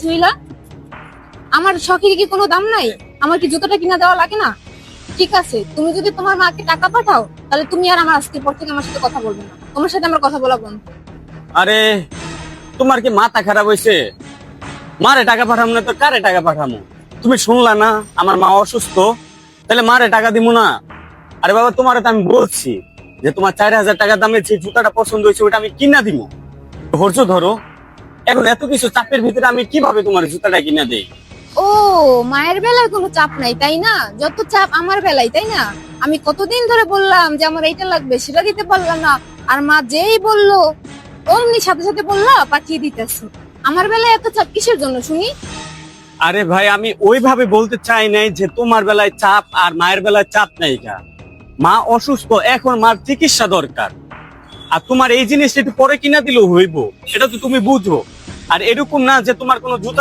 সুইলা, আমার শখের কি কোনো দাম নাই? আমার কি জুতোটা কিনা দেওয়া লাগে না? ঠিক আছে, তুমি যদি তোমার মাকে টাকা পাঠাও, তাহলে তুমি আর আমার আজকের পর থেকে আমার সাথে কথা বলবে না। তোমার সাথে আমার কথা বলা বন্ধ। আরে তোমার কি মাথা খারাপ হয়েছে? মারে টাকা পাঠাবো না তো কারে টাকা পাঠাবো? তুমি শুনলা না আমার মা অসুস্থ, তাহলে মারে টাকা দিব না? আরে বাবা, তোমারে তো আমি বলছি যে তোমার 4,000 টাকা দামের যে জুতাটা পছন্দ হয়েছে ওটা আমি কিনা দিব। ধৈর্য ধরো। এখন এত কিছু চাপের ভিতরে আমি কিভাবে তোমার জুতাটা কিনা দেই? ও, মায়ের বেলায় কোনো চাপ নাই তাই না? যত চাপ আমার বেলায়, তাই না? আমি কতদিন ধরে বললাম যে আমার এইটা লাগবে, সেটা দিতে পারলাম না। আর মা যেই বললো অমনি সাথে সাথে বললা পাঠিয়ে দিতেছে। আমার বেলায় এত চাপ কিসের জন্য শুনি? আরে ভাই, আমি ওইভাবে বলতে চাই নাই যে তোমার বেলায় চাপ আর মায়ের বেলায় চাপ নাই। মা অসুস্থ, এখন মার চিকিৎসা দরকার। আর তোমার এই জিনিসটা একটু পরে কিনা দিলেও হইব, এটা তো তুমি বুঝো। আর এরকম না যে তোমার কোনো জুতা